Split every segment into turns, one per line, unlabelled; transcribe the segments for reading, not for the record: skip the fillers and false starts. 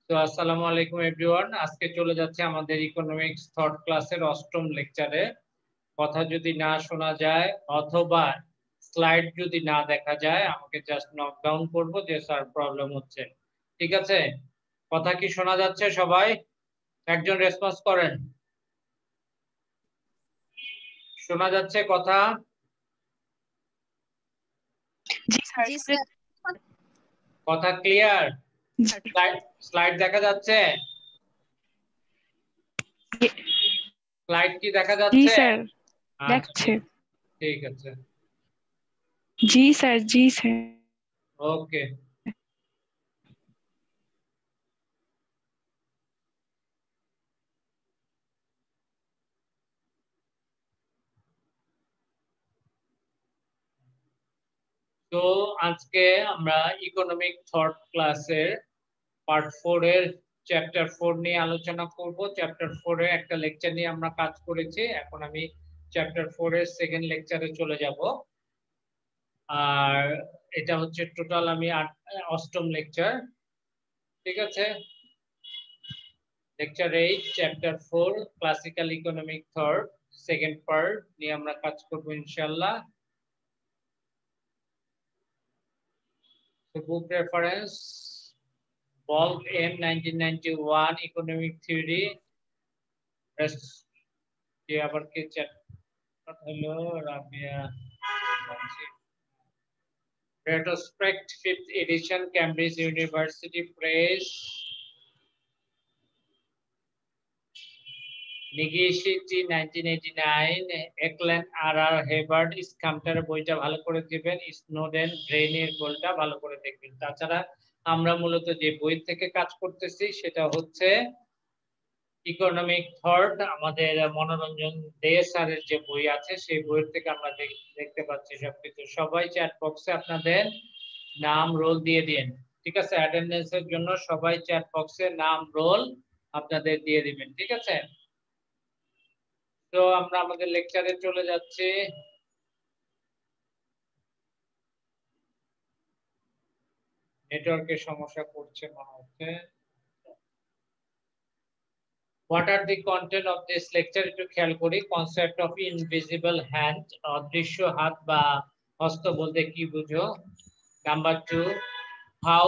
তো আসসালামু আলাইকুম এভরিওয়ান। আজকে চলে যাচ্ছে আমাদের ইকোনমিক্স থার্ড ক্লাসের অষ্টম লেকচারে। কথা যদি না শোনা যায় অথবা স্লাইড যদি না দেখা যায় আমাকে জাস্ট নক ডাউন করবো যে স্যার প্রবলেম হচ্ছে। ঠিক আছে, কথা কি শোনা যাচ্ছে? সবাই একজন রেসপন্স করেন। শোনা যাচ্ছে কথা?
জি স্যার।
জি স্যার।
কথা ক্লিয়ার? স্লাইড দেখা যাচ্ছে? স্লাইড কি দেখা
জি
যাচ্ছে?
স্যার,
আচ্ছা,
দেখছে।
ঠিক আছে,
জি স্যার, জি স্যার।
ওকে। তো আজকে আমরা ইকোনমিক থার্ড ক্লাসের পার্ট 4 এর চ্যাপ্টার 4 নিয়ে আলোচনা করব। চ্যাপ্টার 4 এ একটা লেকচার নিয়ে আমরা কাজ করেছি, এখন আমি চ্যাপ্টার 4 এর সেকেন্ড লেকচারে চলে যাব। আর এটা হচ্ছে টোটাল আমি অষ্টম লেকচার। ঠিক আছে, lecture 8 chapter 4 classical economic third second part নিয়ে আমরা কাজ করব ইনশাআল্লাহ। So book reference Wolf M 1991 Economic Theory. যে আবার কে চ্যাট হলো Rabiya Retrospect 5th edition Cambridge University Press Nigishiti 1989 Eckland R.R. Hibbert স্কাম্পটার বইটা ভালো করে দিবেন, স্নোডেন ব্রেনের বইটা ভালো করে দেখবেন। তাছাড়া আমরা মূলত যে বই থেকে কাজ করতেছি সেটা হচ্ছে ইকোনমিক থার্ড, আমাদের মনোরঞ্জন দে স্যারের যে বই আছে সেই বইয়ের থেকে আমরা দেখতে পাচ্ছি সবকিছু। সবাই চ্যাট বক্সে আপনাদের নাম রোল দিয়ে দিন। ঠিক আছে, অ্যাটেন্ডেন্সের জন্য সবাই চ্যাট বক্সে নাম রোল আপনাদের দিয়ে দিবেন। ঠিক আছে, তো আমরা আমাদের লেকচারে চলে যাচ্ছি। নেটওয়ার্কের সমস্যা করছে মনে হচ্ছে। What are the content of this lecture? একটু খেয়াল করি। কনসেপ্ট অফ ইনভিজিবল হ্যান্ড, অদৃশ্য হাত বা হস্ত বলতে কি বুঝো? Number 2, how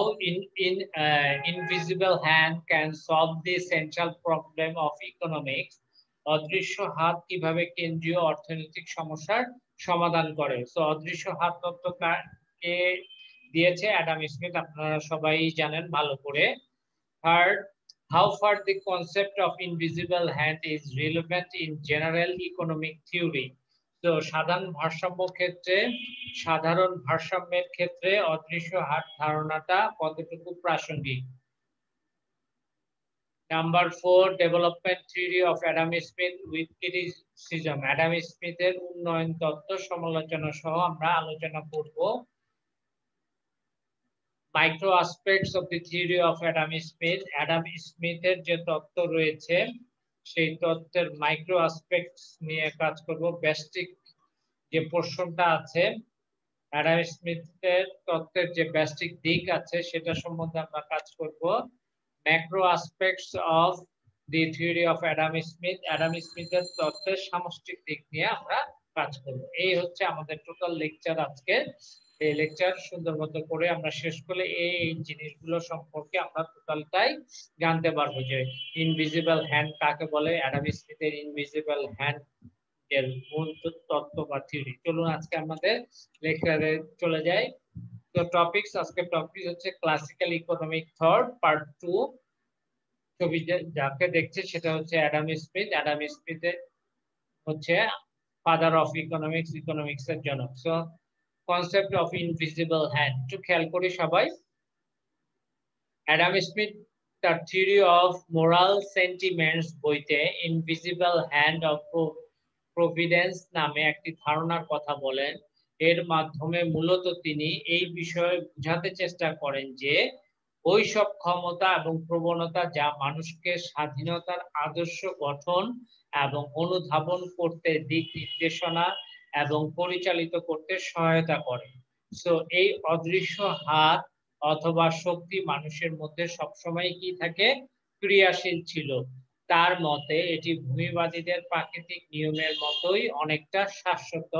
invisible hand can solve the central problem of economics. অদৃশ্য হাত কিভাবে কেন্দ্রীয় অর্থনৈতিক সমস্যার সমাধান করে? সো অদৃশ্য হাত তত্ত্বটা কে দিয়েছে? অ্যাডাম স্মিথ, আপনারা সবাই জানেন ভালো করে। Third, how far the concept of invisible hand is relevant in general economic theory. তো সাধারণ ভারসাম্যের ক্ষেত্রে অদৃশ্য হাত ধারণাটা কতটুকু প্রাসঙ্গিক? Number 4, development theory of Adam Smith with criticism. Adam স্মিথের উন্নয়ন তত্ত্ব সমালোচনা সহ আমরা আলোচনা করব। Micro aspects of the theory of Adam Smith. Adam স্মিথের যে তত্ত্ব রয়েছে সেই তত্ত্বের মাইক্রো অ্যাসপেক্টস নিয়ে কাজ করব। বেসিক যে পোরশনটা আছে অ্যাডাম স্মিথের তত্ত্বের যে বেসিক দিক আছে সেটা সম্বন্ধে আমরা কাজ করব। Macro aspects of the theory of Adam Smith. Adam স্মিথের তত্ত্বের সামষ্টিক দিক নিয়ে আমরা কাজ করব। এই হচ্ছে আমাদের টোটাল লেকচার আজকে। এই লেকচার সুন্দর মতো করে আমরা শেষ করলে এই জিনিসগুলো সম্পর্কে আমরা টোটালটাই জানতে পারবো যে ইনভিজিবল হ্যান্ড কাকে বলে, অ্যাডাম স্মিথের ইনভিজিবল হ্যান্ড এর মূল তত্ত্ব বা থিওরি। চলুন আজকে আমাদের লেকচারে চলে যাই। তো টপিকস, আজকে টপিক হচ্ছে ক্লাসিক্যাল ইকোনমিক থার্ড পার্ট 2। ছবি যাকে দেখছে সেটা হচ্ছে অ্যাডাম স্মিথ। অ্যাডাম স্মিথ হচ্ছে ফাদার অফ ইকোনমিক্স, ইকোনমিক্স এর জনক। So concept of invisible hand একটু খেয়াল করি সবাই। অ্যাডাম স্মিথ তার থিওরি অফ মোরাল সেন্টিমেন্টস বইতে ইনভিজিবল হ্যান্ড অফ প্রভিডেন্স নামে একটি ধারণার কথা বলেন। এর মাধ্যমে মূলত তিনি এই বিষয়ে বোঝাতে চেষ্টা করেন যে ওইসব ক্ষমতা এবং প্রবণতা যা মানুষকে স্বাধীনতার আদর্শ গঠন এবং অনুধাবন করতে দিক নির্দেশনা এবং পরিচালিত করতে সহায়তা করে। সো এই অদৃশ্য হাত অথবা শক্তি মানুষের মধ্যে সবসময় কি থাকে, ক্রিয়াশীল ছিল। তার মতে এটি ভূমিবাদীদের প্রাকৃতিক নিয়মের মতোই অনেকটা শাশ্বত।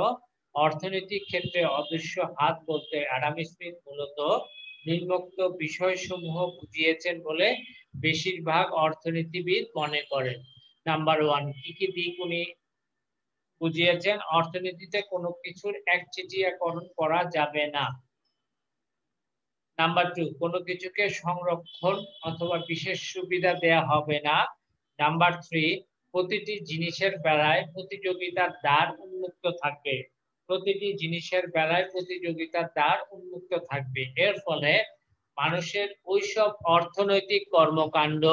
অর্থনৈতিক ক্ষেত্রে অদৃশ্য হাত বলতে অ্যাডাম স্মিথ মূলত নিম্নোক্ত বিষয়সমূহ বুঝিয়েছেন বলে বেশিরভাগ অর্থনীতিবিদ মনে করেন। নাম্বার 1, কি কি দিক উনি বুঝিয়েছেন? অর্থনীতিতে কোনো কিছুর একচেটিয়াকরণ করা যাবে না। নাম্বার 2, কোনো কিছুকে সংরক্ষণ অথবা বিশেষ সুবিধা দেয়া হবে না। নাম্বার 3, প্রতিটি জিনিসের বেলায় প্রতিযোগিতার দ্বার উন্মুক্ত থাকবে। প্রতিটি জিনিসের বেলায় প্রতিযোগিতার দ্বার উন্মুক্ত থাকবে। এর ফলে মানুষের ওইসব অর্থনৈতিক কর্মকাণ্ড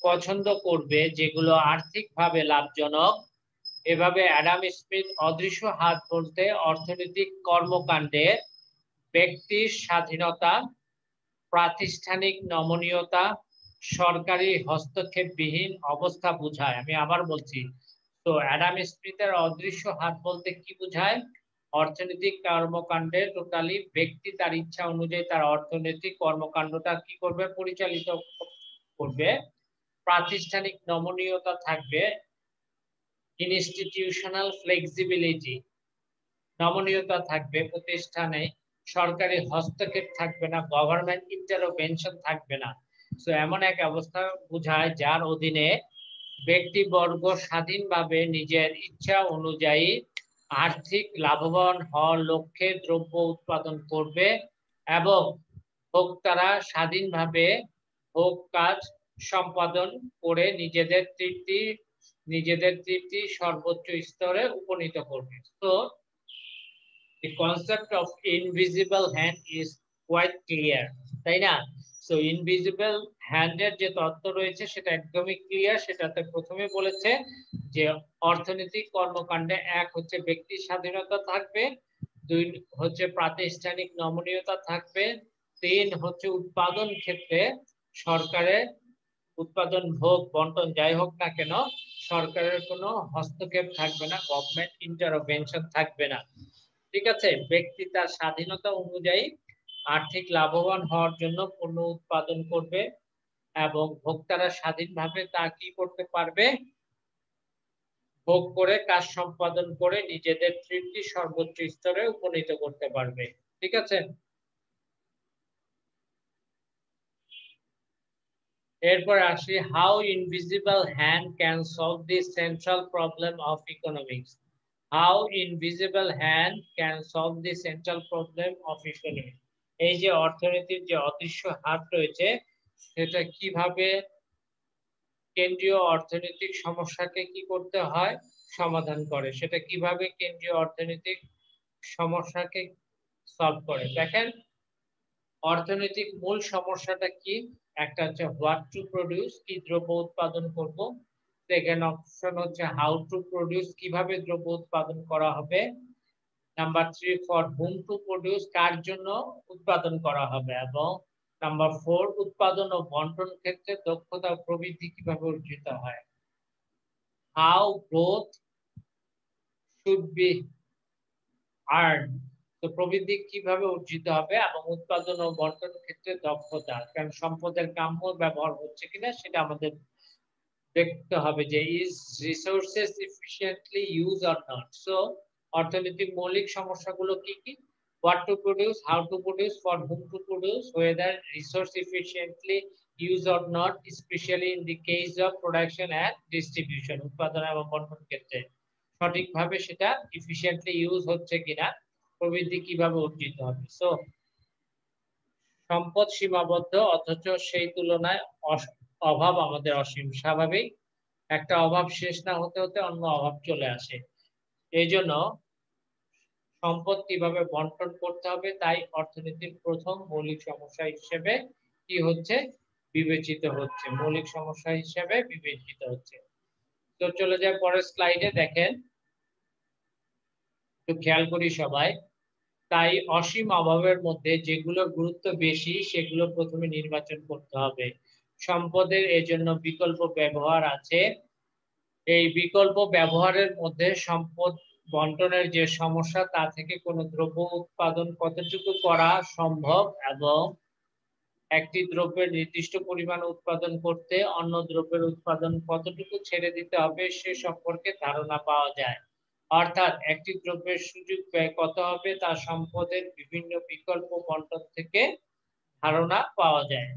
পছন্দ করবে যেগুলো আর্থিকভাবে লাভজনক। এভাবে অ্যাডাম স্মিথ অদৃশ্য হাত বলতে অর্থনৈতিক কর্মকাণ্ডে ব্যক্তির স্বাধীনতা, প্রাতিষ্ঠানিক নমনীয়তা, সরকারি হস্তক্ষেপবিহীন অবস্থা বোঝায়। আমি আবার বলছি, তো অ্যাডাম স্মিথের অদৃশ্য হাত বলতে কি বোঝায়? অর্থনৈতিক কর্মকাণ্ডে টোটালি ব্যক্তি তার ইচ্ছা অনুযায়ী তার অর্থনৈতিক কর্মকাণ্ডটা কি করবে, পরিচালিত করবে। প্রাতিষ্ঠানিক নমনীয়তা থাকবে, ইনস্টিটিউশনাল ফ্লেক্সিবিলিটি, নমনীয়তা থাকবে প্রতিষ্ঠানে, সরকারি হস্তক্ষেপ থাকবে না, গভর্নমেন্ট ইন্টারভেনশন থাকবে না। সো এমন এক অবস্থা বোঝায় যার অধীনে ব্যক্তিবর্গ স্বাধীনভাবে নিজের ইচ্ছা অনুযায়ী আর্থিক লাভবান হওয়ার লক্ষ্যে দ্রব্য উৎপাদন করবে এবং ভোক্তারা স্বাধীনভাবে ভোগ কাজ সম্পাদন করে নিজেদের তৃপ্তি সর্বোচ্চ স্তরে উপনীত করবে। তো the concept of invisible hand is quite clear, তাই না? সো ইনভিজিবল হ্যান্ডের যে তত্ত্ব রয়েছে সেটা একদমই ক্লিয়ার। সেটাতে প্রথমে বলেছে যে অর্থনৈতিক কর্মকাণ্ডে 1 হচ্ছে ব্যক্তির স্বাধীনতা থাকবে, 2 হচ্ছে প্রাতিষ্ঠানিক নমনীয়তা থাকবে, 3 হচ্ছে উৎপাদন ক্ষেত্রে সরকারের উৎপাদন ভোগ বন্টন যাই হোক না কেন সরকারের কোনো হস্তক্ষেপ থাকবে না, গভর্নমেন্ট ইন্টারভেনশন থাকবে না। ঠিক আছে, ব্যক্তি তার স্বাধীনতা অনুযায়ী আর্থিক লাভবান হওয়ার জন্য পণ্য উৎপাদন করবে এবং ভোক্তারা স্বাধীনভাবে তা কি করতে পারবে, ভোগ করে কাজ সম্পাদন করে নিজেদের তৃপ্তি সর্বোচ্চ স্তরে উপনীত করতে পারবে। ঠিক আছে, এরপর আসি how invisible hand can solve the central problem of economics. How invisible hand can solve the central problem of economics. এই যে অর্থনীতির যে অদৃশ্য হাত রয়েছে সেটা কিভাবে কেন্দ্রীয় অর্থনৈতিক সমস্যাকে কি করতে হয়, সমাধান করে। সেটা কিভাবে কেন্দ্রীয় অর্থনৈতিক সমস্যাকে সলভ করে। দেখেন অর্থনৈতিক মূল সমস্যাটা কি, একটা হচ্ছে হোয়াট টু প্রডিউস, কি দ্রব্য উৎপাদন করব। সেকেন্ড অপশন হচ্ছে হাউ টু প্রডিউস, কিভাবে দ্রব্য উৎপাদন করা হবে। Number 3 for whom to produce, কার জন্য উৎপাদন করা হবে। এবং নাম্বার 4 উৎপাদন ও বন্টন ক্ষেত্রে দক্ষতা ও প্রবৃদ্ধি কিভাবে অর্জিত হয়। How growth should be earn, তো প্রবৃদ্ধি কিভাবে অর্জিত হবে এবং উৎপাদন ও বন্টন ক্ষেত্রে দক্ষতা, কারণ সম্পদের কাম্য ব্যবহার হচ্ছে কিনা সেটা আমাদের দেখতে হবে যে is resources efficiently use or not. So অর্থনৈতিক মৌলিক সমস্যাগুলো কি কি, what to produce, how to produce, for whom to produce, whether resource efficiently use or not, especially in the case of production and distribution, উৎপাদন এবং বন্টন ক্ষেত্রে সঠিকভাবে সেটা এফিশিয়েন্টলি ইউজ হচ্ছে কিনা, প্রবৃদ্ধি কিভাবে অর্জিত হবে। সো সম্পদ সীমাবদ্ধ অথচ সেই তুলনায় অভাব আমাদের অসীম। স্বাভাবিক, একটা অভাব শেষ না হতে হতে অন্য অভাব চলে আসে। এই জন্য সম্পদ কিভাবে বন্টন করতে হবে তাই অর্থনীতির প্রথম মৌলিক সমস্যা হিসেবে কি হচ্ছে, বিবেচিত হচ্ছে, মৌলিক সমস্যা হিসেবে বিবেচিত হচ্ছে। তো চলে যায় পরের স্লাইডে। দেখেন একটু খেয়াল করি সবাই। তাই অসীম অভাবের মধ্যে যেগুলোর গুরুত্ব বেশি সেগুলো প্রথমে নির্বাচন করতে হবে। সম্পদের এজন্য বিকল্প ব্যবহার আছে। এই বিকল্প ব্যবহারের মধ্যে সম্পদ বন্টনের যে সমস্যা তা থেকে কোনো দ্রব্য উৎপাদন কতটুকু করা সম্ভব এবং একটি দ্রব্যের নির্দিষ্ট পরিমাণ উৎপাদন করতে অন্য দ্রব্যের উৎপাদন কতটুকু ছেড়ে দিতে হবে সে সম্পর্কে ধারণা পাওয়া যায়। অর্থাৎ একটি দ্রব্যের সুযোগ ব্যয় কত হবে তা সম্পদের বিভিন্ন বিকল্প বন্টন থেকে ধারণা পাওয়া যায়।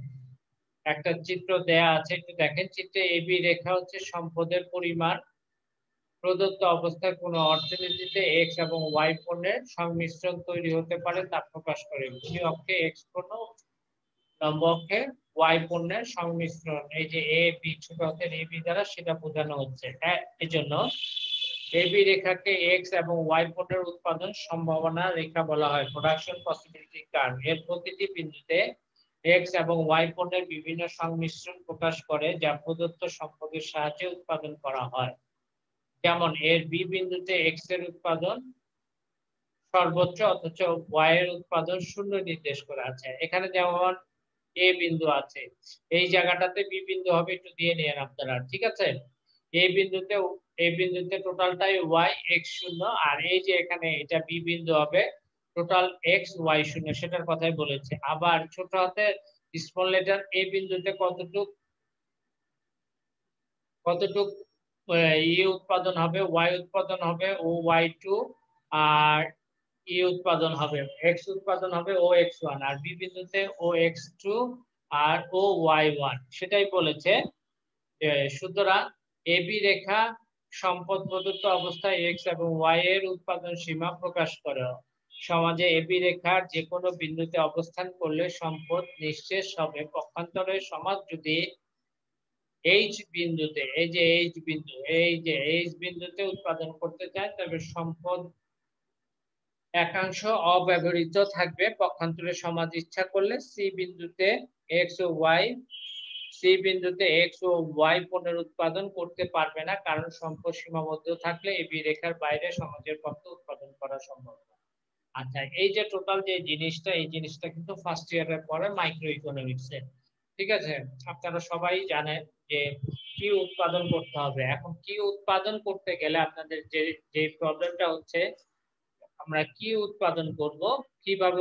একটা চিত্র দেয়া আছে, একটু দেখেন। চিত্রে এবি রেখা হচ্ছে সম্পদের পরিমাণ। প্রদত্ত অবস্থায় কোনো অর্থনীতিতে এক্স এবং ওয়াই পণ্যের সংমিশ্রণ তৈরি হতে পারে তা প্রকাশ করে। ভূমি অক্ষে এক্স পণ্য, লম্ব অক্ষে ওয়াই পণ্যের সংমিশ্রণ। এই যে এ বি, ছোট হাতের এ বি দ্বারা সেটা বোঝানো হচ্ছে। এই জন্য এবি রেখাকে এক্স এবং ওয়াই পণ্যের উৎপাদন সম্ভাবনা রেখা বলা হয়, প্রোডাকশন পসিবিলিটি কার্ভ। এর প্রতিটি বিন্দুতে এক্স এবং ওয়াই পণ্যের বিভিন্ন সংমিশ্রণ প্রকাশ করে যা প্রদত্ত সম্পদের সাহায্যে উৎপাদন করা হয়। যেমন এর বি বিন্দুতে এক্স এর উৎপাদন সর্বোচ্চ অথচ ওয়াই এর উৎপাদন শূন্য নির্দেশ করা আছে। এখানে যেমন এ বিন্দু আছে, এই জায়গাটাতে বি বিন্দু হবে, একটু দিয়ে নেন আপনারা, ঠিক আছে। এই বিন্দুতে টোটালটাই ওয়াই এক্স শূন্য, আর এই যে এখানে এটা বি বিন্দু হবে, টোটাল এক্স ওয়াই শূন্য, সেটার কথাই বলেছে। আবার ছোট হাতে স্মল লেটার এ বিন্দুতে কতটুক ই উৎপাদন হবে, ওয়াই উৎপাদন হবে ও ওয়াই টু, আর ই উৎপাদন হবে এক্স উৎপাদন হবে ও এক্স ওয়ান, আর বি বিন্দুতে ও এক্স টু আর ও ওয়াই ওয়ান, সেটাই বলেছে। সুতরাং এবি রেখা সম্পদ প্রদত্ত অবস্থায় এক্স এবং ওয়াই এর উৎপাদন সীমা প্রকাশ করে। সমাজে এবি রেখার যে কোনো বিন্দুতে অবস্থান করলে সম্পদ নিঃশেষ হবে। পক্ষান্তরে সমাজ যদি এইচ বিন্দুতে, এই যে এইচ বিন্দুতে উৎপাদন করতে চায় তবে সম্পদ একাংশ অব্যবহৃত থাকবে। পক্ষান্তরে সমাজ ইচ্ছা করলে সি বিন্দুতে এক্স ও ওয়াই পণ্যের উৎপাদন করতে পারবে না, কারণ সম্পদ সীমাবদ্ধ থাকলে এবি রেখার বাইরে সমাজের পক্ষে উৎপাদন করা সম্ভব না। আচ্ছা, এই যে টোটাল যে জিনিসটা, এই জিনিসটা কিন্তু ফার্স্ট ইয়ারের পরে মাইক্রো ইকোনমিক্সে, ঠিক আছে। আপনারা সবাই জানেন যে কি উৎপাদন করতে হবে। এখন কি উৎপাদন করতে গেলে আপনাদের যে প্রবলেমটা হচ্ছে, আমরা কি উৎপাদন করব, কিভাবে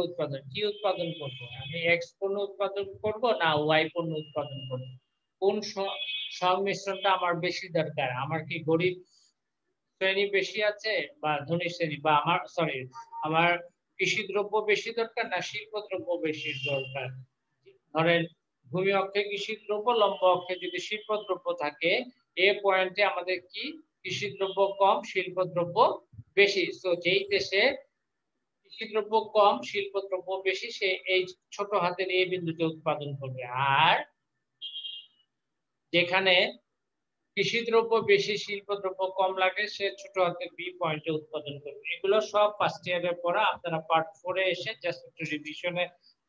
কি উৎপাদন করব, আমি এক্স পণ্য উৎপাদন করব না ওয়াই পণ্য উৎপাদন করব, কোন সংমিশ্রণটা আমার বেশি দরকার, আমার কি গরিব শ্রেণী বেশি আছে বা ধনী শ্রেণী, বা আমার কৃষি দ্রব্য বেশি দরকার না শিল্প দ্রব্য বেশি দরকার। ধরেন ভূমি অক্ষে কৃষি দ্রব্য, লম্ব অক্ষে যদি শিল্প দ্রব্য থাকে, এ পয়েন্টে আমাদের কি কৃষি দ্রব্য কম শিল্প দ্রব্য বেশি। তো যেই দেশে কৃষি দ্রব্য কম শিল্প দ্রব্য বেশি, সে এই ছোট হাতের এ বিন্দুতে উৎপাদন করবে। আর যেখানে কৃষি দ্রব্য বেশি শিল্প দ্রব্য কম লাগে, সে ছোট হাতের বি পয়েন্টে উৎপাদন করবে। এগুলো সব ফার্স্ট ইয়ারের পরে আপনারা পার্ট 4 এ এসে জাস্ট একটু রিভিশনে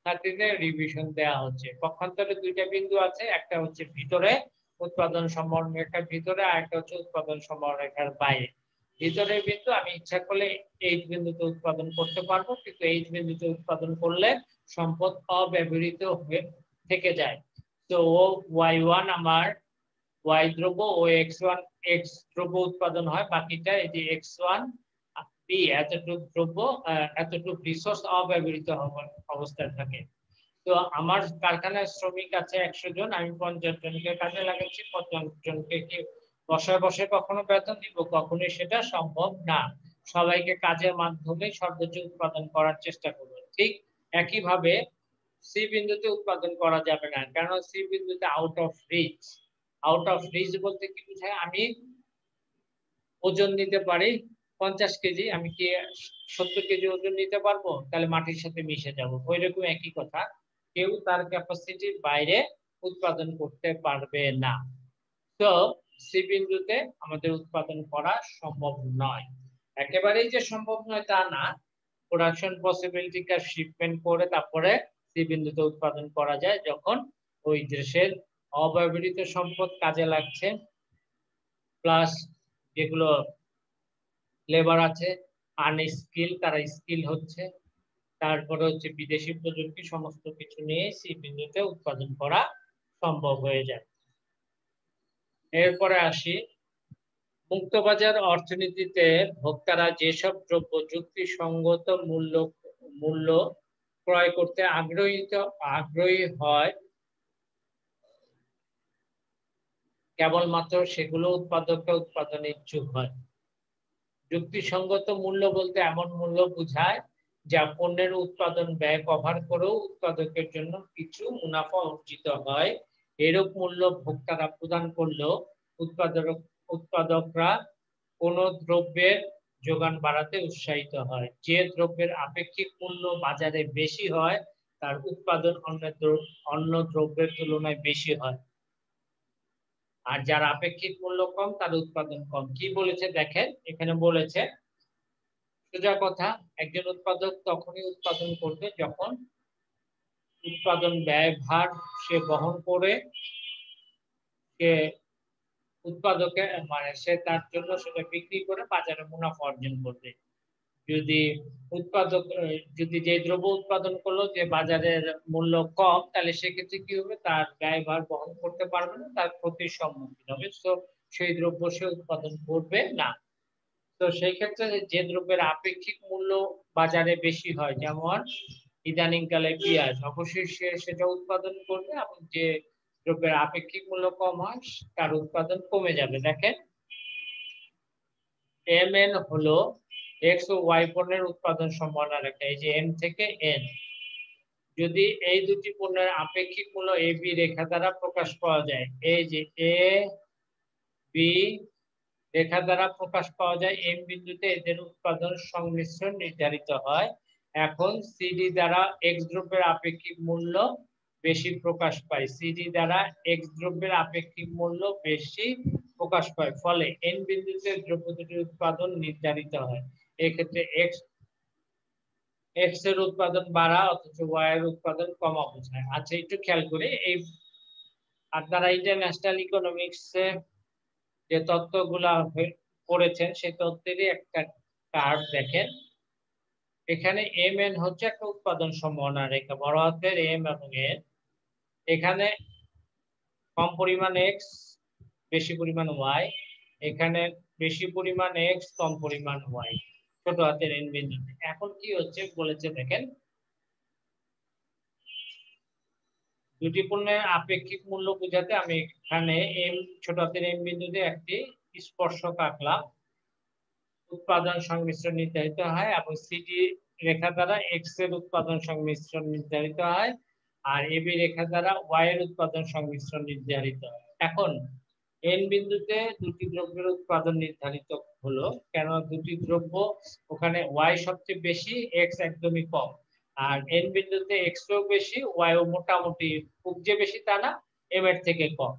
থাকতে রিভিশন দেওয়া হচ্ছে। পক্ষান্তরে দুইটা বিন্দু আছে, একটা হচ্ছে ভিতরে উৎপাদন সম্ভাবনা রেখার ভিতরে, আর একটা হচ্ছে উৎপাদন সম্ভাবনা রেখার বাইরে। ভিতরের বিন্দু আমি ইচ্ছা করলে এইচ বিন্দুতে উৎপাদন করতে পারবো, কিন্তু এইচ বিন্দুতে উৎপাদন করলে সম্পদ অব্যবহৃত হয়ে থেকে যায়। তো ও ওয়াই ওয়ান আমার ওয়াই দ্রব্য ও এক্স দ্রব্য উৎপাদন হয়, বাকিটা এই যে এক্স ওয়ান বি এতটুকু দ্রব্য এতটুকু রিসোর্স অব্যবহৃত অবস্থায় থাকে। তো আমার কারখানায় শ্রমিক আছে 100 জন, আমি 50 জনকে কাজে লাগাচ্ছি, 50 জনকে কি বসে বসে কখনো বেতন দিব? কখনোই সেটা সম্ভব না। সবাইকে কাজের মাধ্যমে সর্বোচ্চ উৎপাদন করার চেষ্টা করব। ঠিক একইভাবে সি বিন্দুতে উৎপাদন করা যাবে না, কারণ সি বিন্দুতে আউট অফ রিচ বলতে কি বোঝায়, আমি ওজন নিতে পারি 50 কেজি, আমি কি 70 কেজি ওজন নিতে পারবো? তাহলে মাটির সাথে মিশে যাব। ওইরকম একই কথা, কেউ তার ক্যাপাসিটির বাইরে উৎপাদন করতে পারবে না। তো সি বিন্দুতে আমাদের উৎপাদন করা সম্ভব নয়। একেবারেই যে সম্ভব নয় তা না, প্রোডাকশন পসিবিলিটি কার্ভ শিপমেন্ট করে তারপরে সি বিন্দুতে উৎপাদন করা যায়, যখন ওই দেশের অব্যবহৃত সম্পদ কাজে লাগছে, প্লাস যেগুলো লেবার আছে আনস্কিল, তারা স্কিল হচ্ছে, তারপরে হচ্ছে বিদেশি প্রযুক্তি, সমস্ত কিছু নিয়ে সি বিন্দুতে উৎপাদন করা সম্ভব হয়ে যায়। এরপরে আসি, মুক্তবাজার অর্থনীতিতে ভোক্তারা যেসব দ্রব্য যুক্তিসঙ্গত মূল্য ক্রয় করতে আগ্রহী হয় কেবলমাত্র সেগুলো উৎপাদকরা উৎপাদনে ইচ্ছুক হয়। যুক্তিসঙ্গত মূল্য বলতে এমন মূল্য বোঝায় যা পণ্যের উৎপাদন ব্যয় কভার করেও উৎপাদকের জন্য কিছু মুনাফা অর্জিত হয়। এরূপ মূল্য ভোক্তারা প্রদান করলেও উৎপাদকরা কোনো দ্রব্যের যোগান বাড়াতে উৎসাহিত হয়। যে দ্রব্যের আপেক্ষিক মূল্য বাজারে বেশি হয় তার উৎপাদন অন্য দ্রব্যের তুলনায় বেশি হয়, আর যার আপেক্ষিক মূল্য কম তার উৎপাদন কম। কি বলেছে দেখেন, এখানে বলেছে সোজা কথা, একজন উৎপাদক তখনই উৎপাদন করবে যখন উৎপাদন ব্যয়ভার সে বহন করে, সে উৎপাদকে মানে সে তার জন্য সেটা বিক্রি করে বাজারে মুনাফা অর্জন করবে। যদি উৎপাদক যদি যে দ্রব্য উৎপাদন করলো যে বাজারের মূল্য কম, তাহলে সেক্ষেত্রে কি হবে, তার ব্যয়ভার বহন করতে পারবে না, তার ক্ষতির সম্মুখীন হবে। তো সেই দ্রব্য সে উৎপাদন করবে না। তো সেই ক্ষেত্রে যে দ্রব্যের আপেক্ষিক মূল্য বাজারে বেশি হয়, যেমন ইদানিংকালে পেঁয়াজ, অবশ্যই সে সেটা উৎপাদন করবে, এবং যে দ্রব্যের আপেক্ষিক মূল্য কম হয় তার উৎপাদন কমে যাবে। দেখেন, mn হলো x ও y পণ্যের উৎপাদন সম্ভাবনা রেখা। এই যে m থেকে n, যদি এই দুটি পণ্যের আপেক্ষিক মূল্য ab রেখা দ্বারা প্রকাশ পাওয়া যায়, এই যে a b রেখা দ্বারা প্রকাশ পাওয়া যায়, m বিন্দুতে এদের উৎপাদন সংমিশ্রণ নির্ধারিত হয়। এখন সিডি দ্বারা x দ্রব্যের আপেক্ষিক মূল্য বেশি প্রকাশ পায়, সিডি দ্বারা x দ্রব্যের আপেক্ষিক মূল্য বেশি প্রকাশ পায়, ফলে n বিন্দুতে দ্রব্য দুটির উৎপাদন নির্ধারিত হয়। এক্ষেত্রে x এর উৎপাদন বাড়া অথচ y এর উৎপাদন কমা বোঝায়। আচ্ছা, একটু খেয়াল করে, এই আপনারা ইন্টারন্যাশনাল ইকোনমিক্সে যে তত্ত্বগুলা পড়েছেন সেই তত্ত্বেরই একটা কার্ভ দেখেন। এখানে mn হচ্ছে একটা উৎপাদন সম্ভাবনা রেখা, বড় হাতের m এবং n। এখানে কম পরিমাণ x, বেশি পরিমাণ y, এখানে বেশি পরিমাণ x, কম পরিমাণ y, ছোট হাতের n বিন্দুতে। এখন কি হচ্ছে বলেছে দেখেন, দুটি পণ্যের আপেক্ষিক মূল্য বোঝাতে আমি এখানে ছোট হাতের m বিন্দুতে একটি স্পর্শক আঁকলাম। উৎপাদন সংমিশ্রণ নির্ধারিত হয় এবং সিডি রেখা দ্বারা এক্স এর উৎপাদন সংমিশ্রণ নির্ধারিত হয়, আর এবি রেখা দ্বারা ওয়াই এর উৎপাদন সংমিশ্রণ নির্ধারিত হয়। এখন এন বিন্দুতে দুটি দ্রব্যের উৎপাদন নির্ধারিত হলো, কেন দুটি দ্রব্য, ওখানে ওয়াই সবচেয়ে বেশি, এক্স একদমই কম। আর এন বিন্দুতে এক্স ও বেশি, ওয়াই ও মোটামুটি, খুব যে বেশি তা না, এম এর থেকে কম।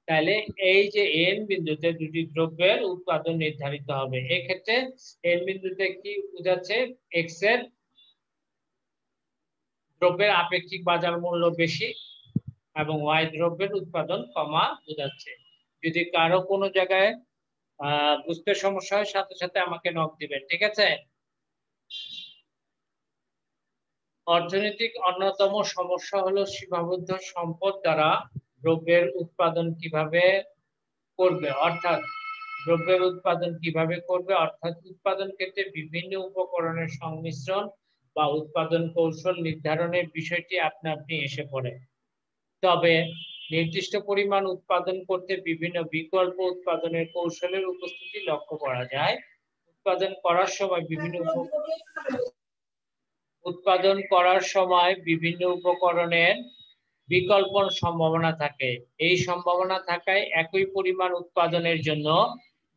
তাহলে এই যে এন বিন্দুতে দুটি দ্রব্যের উৎপাদন নির্ধারিত হবে। এই ক্ষেত্রে এন বিন্দুতে কি বোঝাচ্ছে, এক্স এর দ্রব্যের আপেক্ষিক বাজার মূল্য বেশি এবং ওয়াই দ্রব্যের উৎপাদন কমা বোঝাচ্ছে। যদি কারো কোনো জায়গায় বুঝতে সমস্যা হয়, সাথে সাথে আমাকে নক দিবেন, ঠিক আছে? অর্থনৈতিক অন্যতম সমস্যা হলো সীমাবদ্ধ সম্পদ দ্বারা দ্রব্যের উৎপাদন কিভাবে করবে, অর্থাৎ দ্রব্যের উৎপাদন কিভাবে করবে, অর্থাৎ উৎপাদন ক্ষেত্রে বিভিন্ন উপকরণের সংমিশ্রণ বা উৎপাদন কৌশল নির্ধারণের বিষয়টি আপনা আপনি এসে পড়ে। তবে নির্দিষ্ট পরিমাণ উৎপাদন করতে বিভিন্ন বিকল্প উৎপাদনের কৌশলের উপস্থিতি লক্ষ্য করা যায়। উৎপাদন করার সময় বিভিন্ন উপকরণের বিকল্প সম্ভাবনা থাকে। এই সম্ভাবনা থাকায় একই পরিমাণ উৎপাদনের জন্য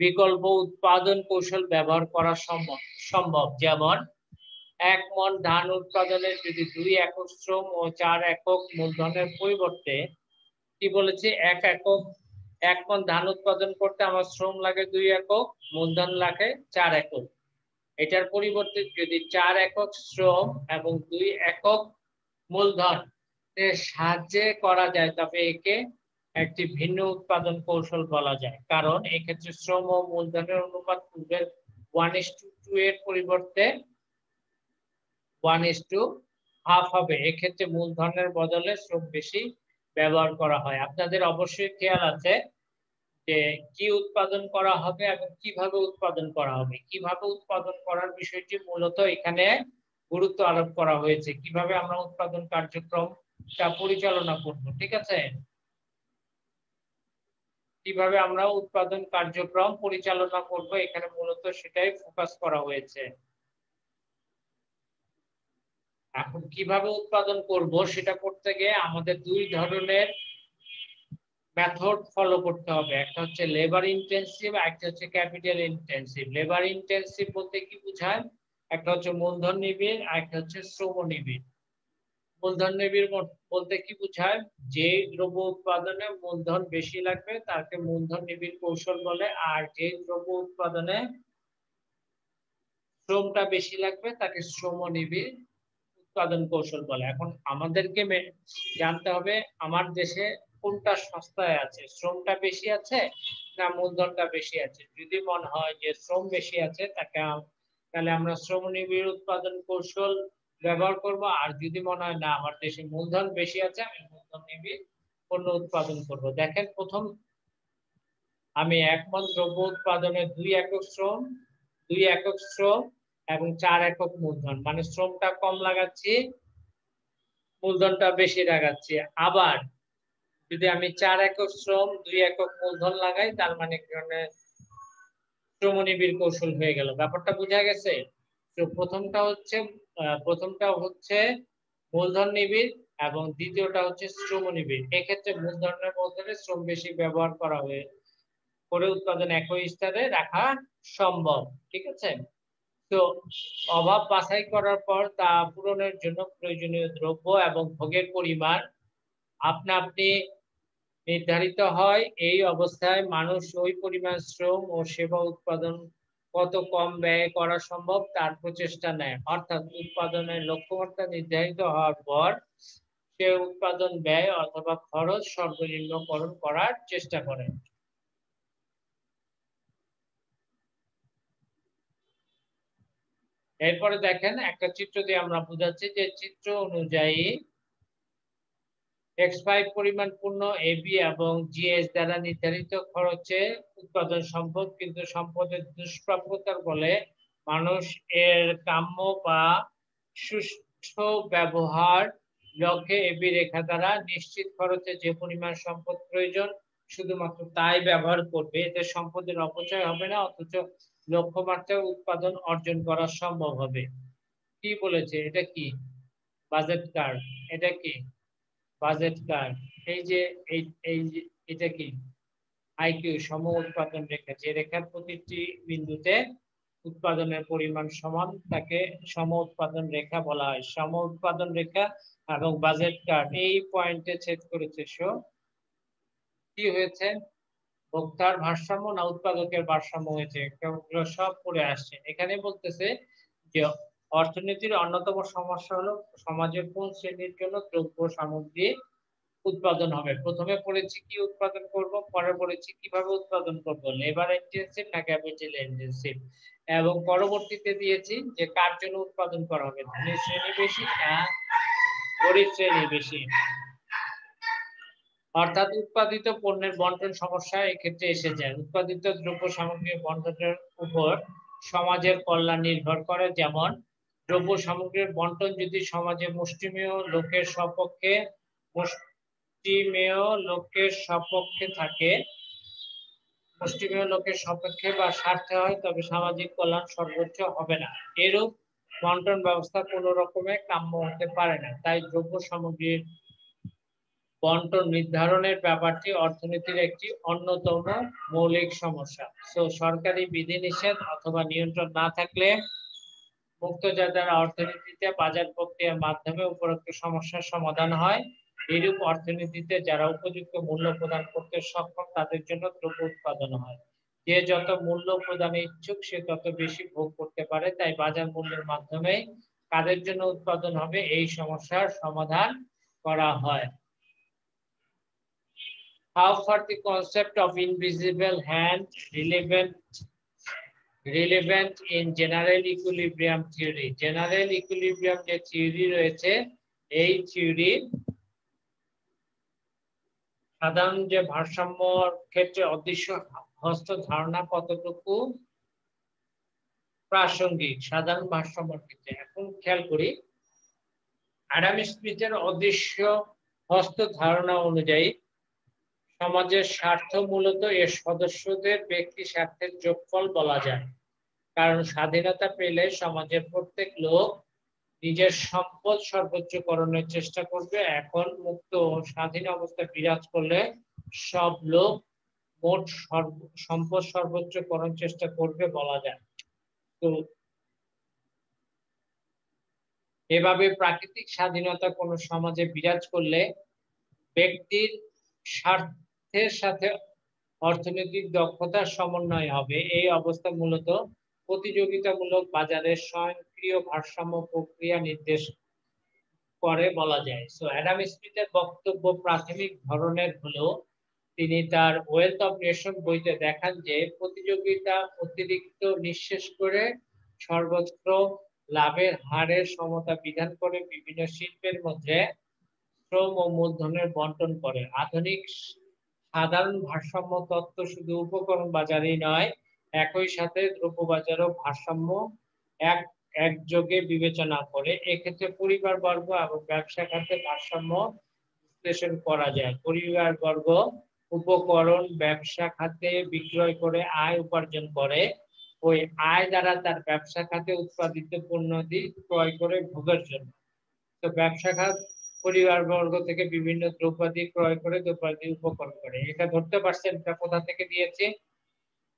বিকল্প উৎপাদন কৌশল ব্যবহার করা সম্ভব। যেমন 1 মণ ধান উৎপাদনের যদি 2 একক শ্রম ও 4 একক মূলধনের পরিবর্তে, কি বলেছে, 1 মণ ধান উৎপাদন করতে আমার শ্রম লাগে 2 একক, মূলধন লাগে 4 একক। এটার পরিবর্তে যদি 4 একক শ্রম এবং 2 একক মূলধন সাহায্যে করা যায়, তবে একে একটি ভিন্ন উৎপাদন কৌশল বলা যায়। কারণ এক্ষেত্রে শ্রম ও মূলধনের অনুপাত পূর্বের 1:2 এর পরিবর্তে 1:1/2 হবে। এক্ষেত্রে মূলধনের বদলে শ্রম বেশি ব্যবহার করা হয়। আপনাদের অবশ্যই খেয়াল আছে যে কি উৎপাদন করা হবে এবং কিভাবে উৎপাদন করা হবে। কিভাবে উৎপাদন করার বিষয়টি মূলত এখানে গুরুত্ব আরোপ করা হয়েছে কিভাবে আমরা উৎপাদন কার্যক্রমটা পরিচালনা করব, ঠিক আছে? কিভাবে আমরা উৎপাদন কার্যক্রম পরিচালনা করব এখানে মূলত সেটাই ফোকাস করা হয়েছে। এখন কিভাবে উৎপাদন করব সেটা করতে গিয়ে আমাদের দুই ধরনের মেথড ফলো করতে হবে। একটা হচ্ছে লেবার ইনটেনসিভ, একটা হচ্ছে ক্যাপিটাল ইনটেনসিভ। লেবার ইনটেনসিভ বলতে কি বোঝায়? একটা হচ্ছে মূলধন নিবিড় আর একটা হচ্ছে শ্রম নিবিড়। মূলধন নিবিড় বলতে কি বোঝায়? যে দ্রব্য উৎপাদনে মূলধন বেশি লাগবে তাকে মূলধন নিবিড় কৌশল বলে, আর যে দ্রব্য উৎপাদনে শ্রমটা বেশি লাগবে তাকে শ্রম নিবিড় উৎপাদন কৌশল বলে। এখন আমাদেরকে জানতে হবে আমার দেশে কোনটা সস্তায় আছে, শ্রমটা বেশি আছে না মূলধনটা বেশি আছে। যদি মনে হয় যে শ্রম বেশি আছে তাহলে আমরা শ্রম নিবিড় উৎপাদন কৌশল ব্যবহার করব, আর যদি মনে হয় না আমার দেশে মূলধন বেশি আছে আমি মূলধন নিবিড় পণ্য উৎপাদন করব। দেখেন, প্রথম আমি 1 মণ দ্রব্য উৎপাদনে 2 একক শ্রম এবং 4 একক মূলধন, মানে শ্রমটা কম লাগাচ্ছি মূলধনটা বেশি লাগাচ্ছি। আবার যদি আমি 4 একক শ্রম 2 একক মূলধন লাগাই তার মানে এখানে শ্রম নিবিড় কৌশল হয়ে গেল। ব্যাপারটা বোঝা গেছে? তো প্রথমটা হচ্ছে মূলধন নিবিড় এবং দ্বিতীয়টা হচ্ছে শ্রম নিবিড়। এক্ষেত্রে মূলধনের বদলে শ্রম বেশি ব্যবহার করা করে উৎপাদন একই স্তরে রাখা সম্ভব, ঠিক আছে? তো অভাব বাছাই করার পর তা পূরণের জন্য প্রয়োজনীয় দ্রব্য এবং ভোগের পরিমাণ আপনা আপনি নির্ধারিত হয়। এই অবস্থায় মানুষ ওই পরিমাণ শ্রম ও সেবা উৎপাদন কত কম ব্যয়ে করা সম্ভব তার প্রচেষ্টা নেয়। অর্থাৎ উৎপাদনের লক্ষ্যমাত্রা নির্ধারিত হওয়ার পর সে উৎপাদন ব্যয় অথবা খরচ সর্বনিম্নকরণ করার চেষ্টা করে। এরপরে দেখেন একটা চিত্র দিয়ে আমরা বুঝাচ্ছি যে চিত্র অনুযায়ী X5 পরিমাণ পণ্য AB এবং GS দ্বারা নির্ধারিত খরচে উৎপাদন সম্ভব, কিন্তু সম্পদের দুষ্প্রাপ্যতার ফলে মানুষ এর কাম্য বা সুষ্ঠু ব্যবহার লক্ষ্যে AB রেখা দ্বারা নিশ্চিত খরচে যে পরিমাণ সম্পদ প্রয়োজন শুধুমাত্র তাই ব্যবহার করবে। এতে সম্পদের অপচয় হবে না, অথচ লক্ষ্যমাত্রায় উৎপাদন অর্জন করা সম্ভব হবে। কি বলেছে? এটা কি? Budget card. এটা কি? Budget card. এই যে এটা কি? আইকিউ, সম উৎপাদন রেখা। যে রেখার প্রতিটি বিন্দুতে উৎপাদনের পরিমাণ সমান তাকে সম উৎপাদন রেখা বলা হয়। সম উৎপাদন রেখা এবং বাজেট কার্ড এই পয়েন্টে ছেদ করেছে। কি হয়েছে? ভোক্তার ভারসাম্য না উৎপাদকের ভারসাম্য হয়েছে? এগুলো সব পড়ে আসছে। এখানে বলতেছে যে অর্থনীতির অন্যতম সমস্যা হলো সমাজের কোন শ্রেণীর জন্য দ্রব্য সামগ্রী উৎপাদন হবে। প্রথমে পড়েছি কি উৎপাদন করব, পরে পড়েছি কিভাবে উৎপাদন করব, লেবার ইনটেনসিভ না ক্যাপিটাল ইনটেনসিভ, এবং পরবর্তীতে দিয়েছি যে কার জন্য উৎপাদন করা হবে, ধনী শ্রেণী বেশি না গরিব শ্রেণী বেশি। অর্থাৎ উৎপাদিত পণ্যের বন্টন সমস্যা এক্ষেত্রে এসে যায়। উৎপাদিত দ্রব্য সামগ্রীর বন্টনের উপর সমাজের কল্যাণ নির্ভর করে। যেমন দ্রব্য সামগ্রীর বন্টন যদি সমাজে মুষ্টিমেয় লোকের সপক্ষে বা স্বার্থে হয় তবে সামাজিক কল্যাণ সর্বোচ্চ হবে না। এরূপ বন্টন ব্যবস্থা কোন রকমে কাম্য হতে পারে না। তাই দ্রব্য সামগ্রীর বন্টন নির্ধারণের ব্যাপারটি অর্থনীতির একটি অন্যতম মৌলিক সমস্যা। সরকারি বিধিনিষেধ অথবা নিয়ন্ত্রণ না থাকলে মুক্তবাজার অর্থনীতিতে বাজার প্রক্রিয়ার মাধ্যমে উপরোক্ত সমস্যার সমাধান হয়। এইরূপ অর্থনীতিতে যারা উপযুক্ত মূল্য প্রদান করতে সক্ষম তাদের জন্য দ্রব্য উৎপাদন হয়। যে যত মূল্য প্রদানে ইচ্ছুক সে তত বেশি ভোগ করতে পারে। তাই বাজার মূল্যের মাধ্যমে কাদের জন্য উৎপাদন হবে এই সমস্যার সমাধান করা হয়। How far the concept of invisible hand relevant in general equilibrium theory? General equilibrium যে থিওরি রয়েছে এই থিওরি সাধারণ যে ভারসাম্যর ক্ষেত্রে অদৃশ্য হস্ত ধারণা কতটুকু প্রাসঙ্গিক সাধারণ ভারসাম্যের ক্ষেত্রে। এখন খেয়াল করি অ্যাডাম স্মিথের অদৃশ্য হস্ত ধারণা অনুযায়ী সমাজের স্বার্থ মূলত এর সদস্যদের ব্যক্তি স্বার্থের যোগফল বলা যায়। কারণ স্বাধীনতা পেলে সমাজের প্রত্যেক লোক নিজের সম্পদ সর্বোচ্চকরণের চেষ্টা করবে। এখন মুক্ত ও স্বাধীন অবস্থায় বিরাজ করলে সব লোক মোট সম্পদ সর্বোচ্চকরণ চেষ্টা করবে বলা যায়। তো এভাবে প্রাকৃতিক স্বাধীনতা কোনো সমাজে বিরাজ করলে ব্যক্তির স্বার্থের সাথে অর্থনৈতিক দক্ষতার সমন্বয় হবে। এই অবস্থা মূলত প্রতিযোগিতামূলক বাজারের স্বয়ংক্রিয় ভারসাম্য প্রক্রিয়া নির্দেশ করে বলা যায়। সো অ্যাডাম স্মিথের বক্তব্য প্রাথমিক ধরনের হলেও তিনি তার ওয়েলথ অফ নেশন বইতে দেখান যে প্রতিযোগিতা অতিরিক্ত নিঃশেষ করে সর্বত্র লাভের হারের সমতা বিধান করে বিভিন্ন শিল্পের মধ্যে শ্রম ও মূলধনের বন্টন করে। আধুনিক সাধারণ ভারসাম্য তত্ত্ব শুধু উপকরণ বাজারেই নয়, একই সাথে দ্রব্য বাজারও ভারসাম্য একযোগে বিবেচনা করে। এক্ষেত্রে পরিবার বর্গ এবং ব্যবসা খাতে ভারসাম্য বিশ্লেষণ করা যায়। পরিবার বর্গ উপকরণ ব্যবসা খাতে বিক্রয় করে আয় উপার্জন করে। ওই আয় দ্বারা তার ব্যবসা খাতে উৎপাদিত পণ্যাদি ক্রয় করে ভোগের জন্য। তো ব্যবসা খাত পরিবার বর্গ থেকে বিভিন্ন দ্রব্যাদি ক্রয় করে দ্রব্যাদি উপকরণ করে। এটা ধরতে পারছেন এটা কোথা থেকে দিয়েছে?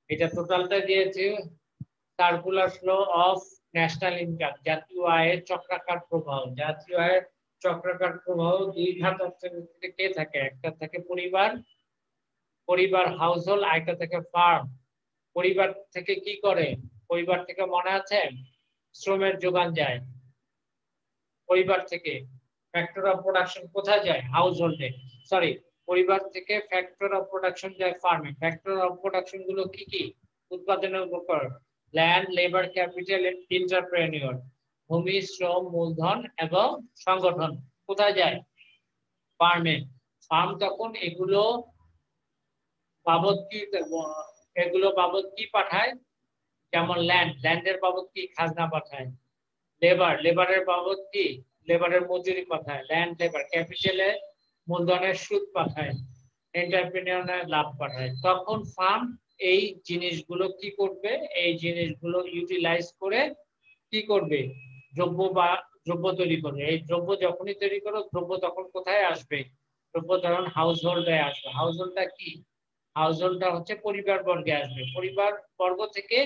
এটা টোটালটা দিয়েছে circular flow of national income, জাতীয় আয়ের চক্রাকার প্রবাহ। জাতীয় আয়ের চক্রাকার প্রবাহ দুই ঘাত অর্থনীতিতে কে থাকে? একটা থাকে পরিবার হাউসহোল্ড, আরেকটা থেকে ফার্ম। পরিবার থেকে কি করে? পরিবার থেকে মনে আছে শ্রমের যোগান যায়। পরিবার থেকে ফ্যাক্টর অফ প্রোডাকশন কোথায় যায়? হাউসহোল্ডে। সরি, পরিবার থেকে ফ্যাক্টর অফ প্রোডাকশন যায় ফার্মে। ফ্যাক্টর অফ প্রোডাকশন গুলো কি কি? উৎপাদনের উপকরণ, ল্যান্ড, লেবার, ক্যাপিটাল, এন্টারপ্রেনিউর, ভূমি, শ্রম, মূলধন এবং সংগঠন কোথায় যায়? ফার্মে। ফার্ম তখন এগুলো বাবদ কি পাঠায়? যেমন ল্যান্ডের বাবদ কি? খাজনা পাঠায়। লেবারের বাবদ কি? লেবারের মজুরি পাঠায়। Land labour. ক্যাপিটালে মূলধনের সুদ পাঠায়। এন্টারপ্রেনিউরের লাভ পাঠায়। তখন ফার্ম এই জিনিসগুলো কি করবে? এই জিনিসগুলো ইউটিলাইজ করে কি করবে? দ্রব্য তৈরি করবে। এই দ্রব্য যখনই তৈরি করো, দ্রব্য তখন কোথায় আসবে? দ্রব্য তখন হাউসহোল্ডে আসবে। হাউসহোল্ডটা কি? হাউসহোল্ডটা হচ্ছে পরিবার বর্গে আসবে। পরিবার বর্গ থেকে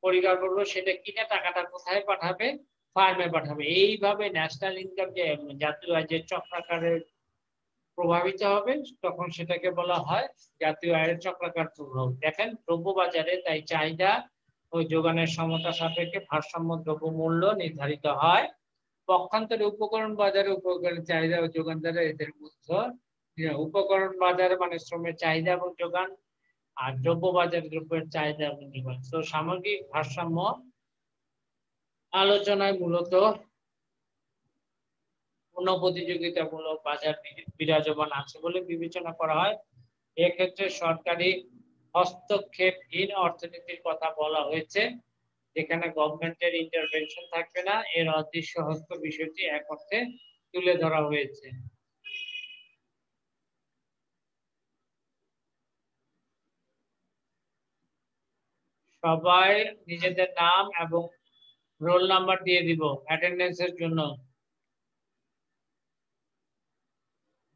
পরিবার বর্গ সেটা কিনে টাকাটা কোথায় পাঠাবে? ফার্মে পাঠাবে। এইভাবে ন্যাশনাল ইনকাম যে জাতীয় আয় যে চক্রাকারে প্রভাবিত হবে, তখন সেটাকে বলা হয় জাতীয় আয়ের চক্রাকার প্রভাব। দেখেন দ্রব্য বাজারে তাই চাহিদা ও যোগানের সমতা সাপেক্ষে ভারসাম্য দ্রব্য মূল্য নির্ধারিত হয়। পক্ষান্তরে উপকরণ বাজারে উপকরণের চাহিদা ও যোগান দ্বারা এদের মধ্যে উপকরণ বাজারে মানে শ্রমের চাহিদা এবং যোগান, আর দ্রব্য বাজারে দ্রব্যের চাহিদা এবং যোগান। তো সামগ্রিক ভারসাম্য আলোচনায় মূলত পূর্ণ প্রতিযোগিতামূলক বাজার বিরাজমান আছে বলে বিবেচনা করা হয়। এক্ষেত্রে সরকারি হস্তক্ষেপহীন অর্থনীতির কথা বলা হয়েছে, যেখানে গভর্নমেন্টের ইন্টারভেনশন থাকবে না। এর অদৃশ্য হস্ত বিষয়টি এক অর্থে তুলে ধরা হয়েছে। সবাই নিজেদের নাম এবং রোল নাম্বার দিয়ে দিব অ্যাটেন্ডেন্সের জন্য।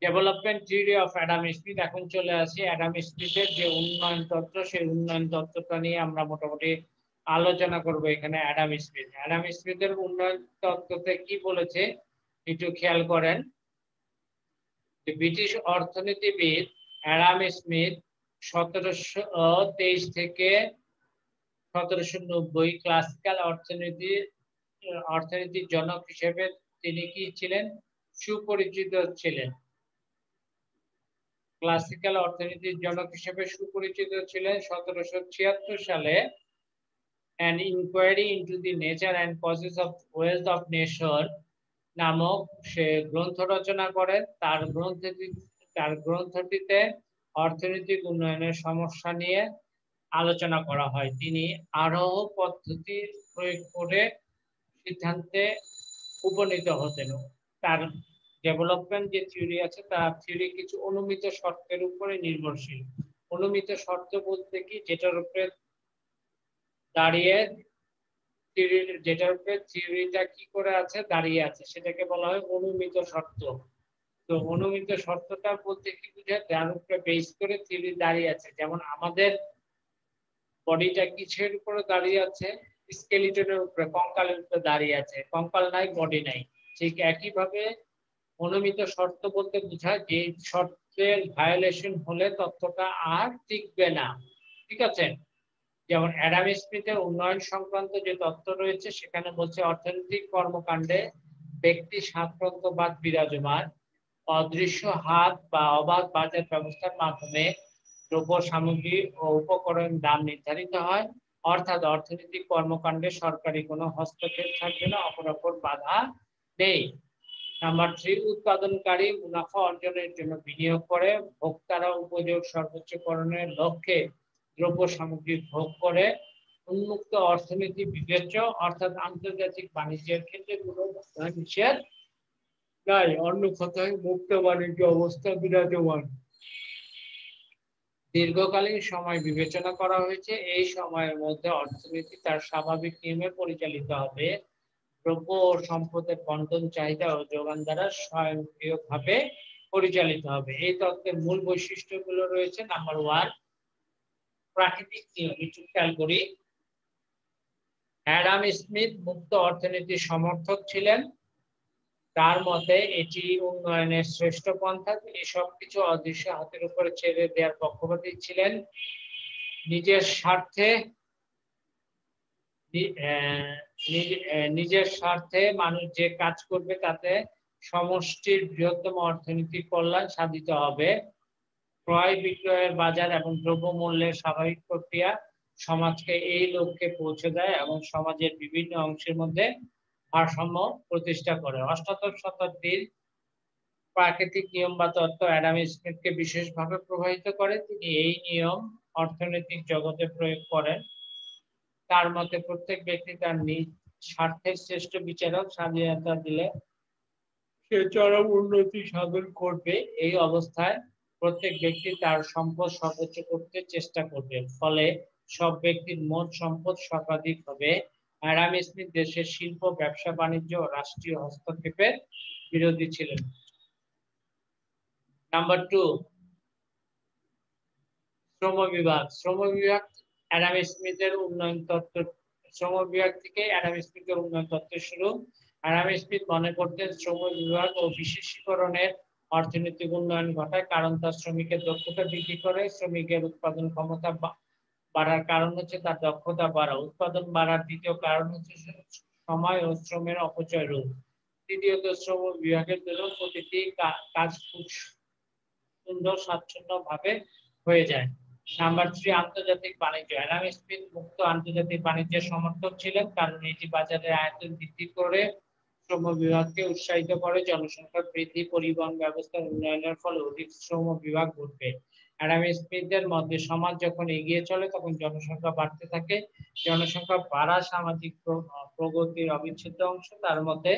Development theory of Adam Smith. এখন চলে আসি অ্যাডাম স্মিথের যে উন্নয়ন তত্ত্ব, সেই উন্নয়ন তত্ত্বটা নিয়ে আমরা মোটামুটি আলোচনা করব এখানে। অ্যাডাম স্মিথের উন্নয়ন তত্ত্বতে কি বলেছে একটু খেয়াল করেন। ব্রিটিশ অর্থনীতিবিদ অ্যাডাম স্মিথ 1723 থেকে 1790 ক্লাসিক্যাল অর্থনীতির জনক হিসেবে তিনি কি ছিলেন? সুপরিচিত ছিলেন। ক্লাসিক্যাল অর্থনীতির জনক হিসেবে সুপরিচিত ছিলেন। 1776 সালে An Inquiry into the Nature and Causes of Wealth of Nation নামক সে গ্রন্থ রচনা করেন। তার গ্রন্থটিতে অর্থনৈতিক উন্নয়নের সমস্যা নিয়ে আলোচনা করা হয়। তিনি আরোহ পদ্ধতি প্রয়োগ করে সিদ্ধান্তে উপনীত হতেন। তার ডেভেলপমেন্ট যে থিওরি আছে তার থিওরি কিছু অনুমিত শর্তের উপরে নির্ভরশীল। অনুমিত শর্ত বলতে কি, যেটার উপরে দাঁড়িয়ে যেটার উপরে থিওরিটা কি করে আছে দাঁড়িয়ে আছে সেটাকে বলা হয় অনুমিত শর্ত। তো অনুমিত শর্তটা বলতে কি বোঝায়, যার উপরে বেস করে থিওরি দাঁড়িয়ে আছে। যেমন আমাদের বডিটা কিসের উপরে দাঁড়িয়ে আছে? স্কেলিটনের উপরে, কঙ্কালের উপরে দাঁড়িয়ে আছে। কঙ্কাল নাই, বডি নাই। ঠিক একইভাবে অনুমিত শর্ত বলতে বোঝায় যে শর্তের ভায়োলেশন হলে তথ্যটা আর টিকবে না। ঠিক আছে? যেমন অ্যাডাম স্মিথের উন্নয়ন সংক্রান্ত যে তথ্য রয়েছে সেখানে বলছে অর্থনৈতিক কর্মকাণ্ডে ব্যক্তি স্বাতন্ত্র্যবাদ বিরাজমান, অদৃশ্য হাত বা অবাধ বাজার ব্যবস্থার মাধ্যমে দ্রব্য সামগ্রী ও উপকরণ দাম নির্ধারিত হয়, অর্থাৎ অর্থনৈতিক কর্মকাণ্ডে সরকারি কোনো হস্তক্ষেপ থাকবে না, অপরাপর বাধা নেই। নাম্বার 3, উৎপাদনকারী মুনাফা অর্জনের জন্য বিনিয়োগ করে, ভোক্তারা উপযোগ সর্বোচ্চকরণের লক্ষ্যে দ্রব্য সামগ্রী ভোগ করে। উন্মুক্ত অর্থনীতি বিবেচ্য, অর্থাৎ আন্তর্জাতিক বাণিজ্যের ক্ষেত্রে কোনো বাধা নিষেধ নাই, অন্য কথায় মুক্ত বাণিজ্য অবস্থা বিরাজমান। দীর্ঘকালীন সময় বিবেচনা করা হয়েছে, এই সময়ের মধ্যে অর্থনীতি তার স্বাভাবিক নিয়মে পরিচালিত হবে। দ্রব্য ও সম্পদের বন্টন, চাহিদা ও যোগান দ্বারা স্বয়ংক্রিয়ভাবে পরিচালিত হবে। এই তত্ত্বের মূল বৈশিষ্ট্যগুলো রয়েছে। নাম্বার 1, প্রাকৃতিক নিয়ম। একটু খেয়াল করি, অ্যাডাম স্মিথ মুক্ত অর্থনীতির সমর্থক ছিলেন। তার মতে এটি উন্নয়নের শ্রেষ্ঠ পন্থা। তিনি সবকিছু অদৃশ্য হাতের উপরে ছেড়ে দেওয়ার পক্ষপাতী ছিলেন। নিজের স্বার্থে নিজের স্বার্থে মানুষ যে কাজ করবে তাতে সমষ্টির বৃহত্তম অর্থনৈতিক কল্যাণ সাধিত হবে। ক্রয় বিক্রয়ের বাজার এবং দ্রব্যমূল্যের স্বাভাবিক প্রক্রিয়া সমাজকে এই লক্ষ্যে পৌঁছে দেয় এবং সমাজের বিভিন্ন অংশের মধ্যে ভারসাম্য প্রতিষ্ঠা করে। অষ্টাদশ শতাব্দীর প্রাকৃতিক নিয়ম বা তত্ত্ব অ্যাডাম স্মিথকে বিশেষভাবে প্রভাবিত করে। তিনি এই নিয়ম অর্থনৈতিক জগতে প্রয়োগ করেন। তার মতে প্রত্যেক ব্যক্তি তার নিজ স্বার্থের শ্রেষ্ঠ বিচারক, স্বাধীনতা দিলে সে চরম উন্নতি সাধন করবে। এই অবস্থায় প্রত্যেক ব্যক্তি তার সম্পদ সর্বোচ্চ করতে চেষ্টা করবে, ফলে সব ব্যক্তির মোট সম্পদ সর্বাধিক হবে। অ্যাডাম স্মিথ দেশের শিল্প, ব্যবসা বাণিজ্য ও রাষ্ট্রীয় হস্তক্ষেপের বিরোধী ছিলেন। নাম্বার 2, শ্রম বিভাগ। শ্রম বিভাগ অ্যাডাম স্মিথের উন্নয়ন তত্ত্ব। শ্রম বিভাগ থেকে অ্যাডাম স্মিথের উন্নয়ন তত্ত্ব শুরু। অ্যাডাম স্মিথ মনে করতেন শ্রম বিভাগ ও বিশেষীকরণের অর্থনৈতিক উন্নয়ন ঘটায়, কারণ তার শ্রমিকের দক্ষতা বৃদ্ধি করে। শ্রমিকের উৎপাদন ক্ষমতা বাড়ার কারণ হচ্ছে তার দক্ষতা বাড়া। উৎপাদন বাড়ার দ্বিতীয় কারণ হচ্ছে সময় ও শ্রমের অপচয় রোধ। তৃতীয়ত, শ্রম বিভাগের জন্য প্রতিটি কাজ খুব সুন্দর স্বাচ্ছন্দ্য ভাবে হয়ে যায়। নাম্বার 3, আন্তর্জাতিক বাণিজ্য। অ্যাডাম স্মিথ মুক্ত আন্তর্জাতিক বাণিজ্যের সমর্থক ছিলেন, কারণ এটি বাজারের আয়তন বৃদ্ধি করে, শ্রম বিভাগকে উৎসাহিত করে। জনসংখ্যা বৃদ্ধি, পরিবহন ব্যবস্থার উন্নয়নের ফলে অধিক শ্রম বিভাগ ঘটবে। অ্যাডাম স্মিথের মধ্যে সমাজ যখন এগিয়ে চলে তখন জনসংখ্যা বাড়তে থাকে। জনসংখ্যা বাড়া সামাজিক প্রগতির অবিচ্ছেদ্য অংশ। তার মধ্যে